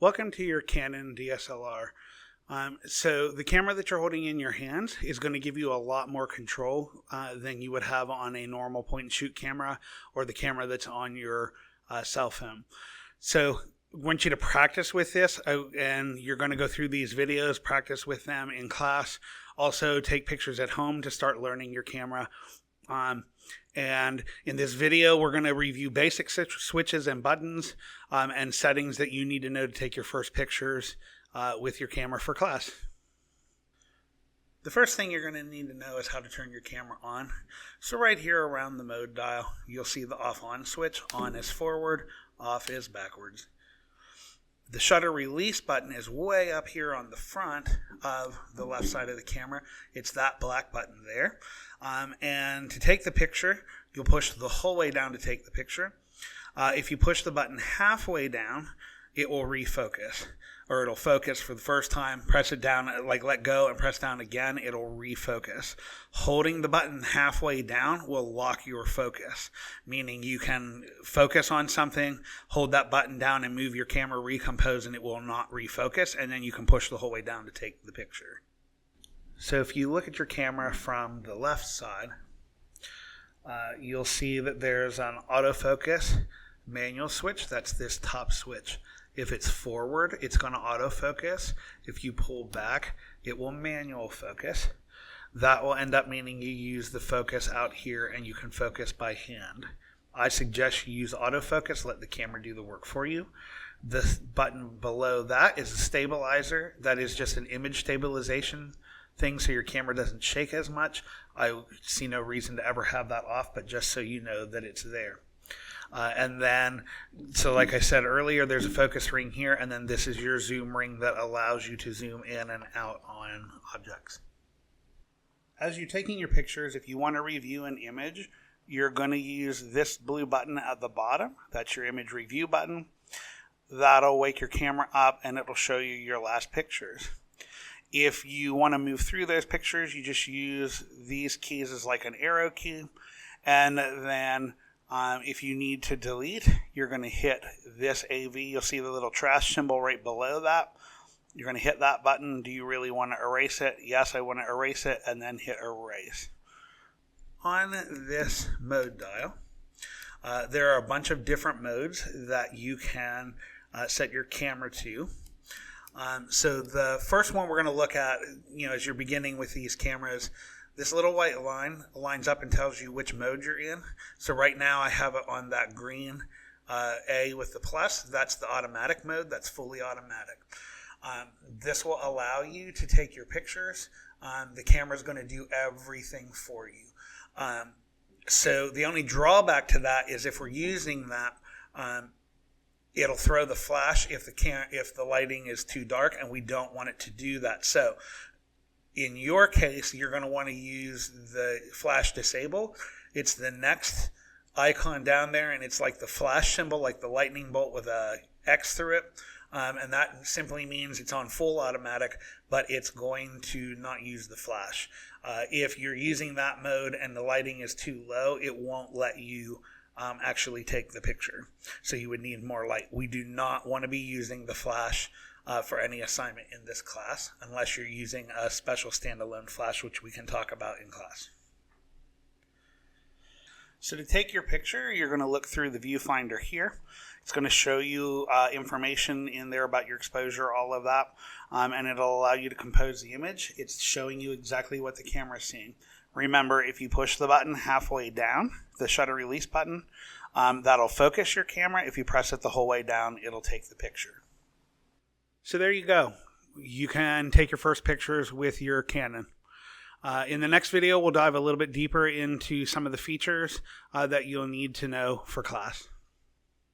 Welcome to your Canon DSLR. So the camera that you're holding in your hands is going to give you a lot more control than you would have on a normal point and shoot camera or the camera that's on your cell phone. So I want you to practice with this, and you're going to go through these videos, practice with them in class. Also take pictures at home to start learning your camera. And in this video, we're going to review basic switches and buttons and settings that you need to know to take your first pictures with your camera for class. The first thing you're going to need to know is how to turn your camera on. So right here around the mode dial, you'll see the off-on switch. On is forward, off is backwards. The shutter release button is way up here on the front of the left side of the camera. It's that black button there. And to take the picture, you'll push the whole way down to take the picture. If you push the button halfway down, it will refocus. Or it'll focus for the first time, press it down, like let go and press down again, it'll refocus. Holding the button halfway down will lock your focus, meaning you can focus on something, hold that button down and move your camera, recompose, and it will not refocus, and then you can push the whole way down to take the picture. So if you look at your camera from the left side, you'll see that there's an autofocus manual switch. That's this top switch. If it's forward, it's going to autofocus. If you pull back, it will manual focus. That will end up meaning you use the focus out here and you can focus by hand. I suggest you use autofocus, let the camera do the work for you. The button below that is a stabilizer. That is just an image stabilization thing so your camera doesn't shake as much. I see no reason to ever have that off, but just so you know that it's there. And then, so like I said earlier, there's a focus ring here, and then this is your zoom ring that allows you to zoom in and out on objects. As you're taking your pictures, if you want to review an image, you're going to use this blue button at the bottom. That's your image review button. That'll wake your camera up, and it'll show you your last pictures. If you want to move through those pictures, you just use these keys as like an arrow key, and then if you need to delete, you're going to hit this AV. You'll see the little trash symbol right below that. You're going to hit that button. Do you really want to erase it? Yes, I want to erase it, and then hit erase. On this mode dial, there are a bunch of different modes that you can set your camera to. So the first one we're going to look at, as you're beginning with these cameras, this little white line lines up and tells you which mode you're in. So right now I have it on that green A with the plus. That's the automatic mode. That's fully automatic. This will allow you to take your pictures. The camera's going to do everything for you. So the only drawback to that is if we're using that, it'll throw the flash if the lighting is too dark, and we don't want it to do that. So in your case, you're going to want to use the flash disable. It's the next icon down there, and it's like the flash symbol, like the lightning bolt with a X through it. And that simply means it's on full automatic, but it's going to not use the flash. If you're using that mode and the lighting is too low, it won't let you actually take the picture. So you would need more light. We do not want to be using the flash for any assignment in this class, unless you're using a special standalone flash, which we can talk about in class. So to take your picture, you're going to look through the viewfinder here. It's going to show you information in there about your exposure, all of that, and it'll allow you to compose the image. It's showing you exactly what the camera is seeing. Remember, if you push the button halfway down, the shutter release button, that'll focus your camera. If you press it the whole way down, it'll take the picture. So there you go. You can take your first pictures with your Canon. In the next video, we'll dive a little bit deeper into some of the features that you'll need to know for class.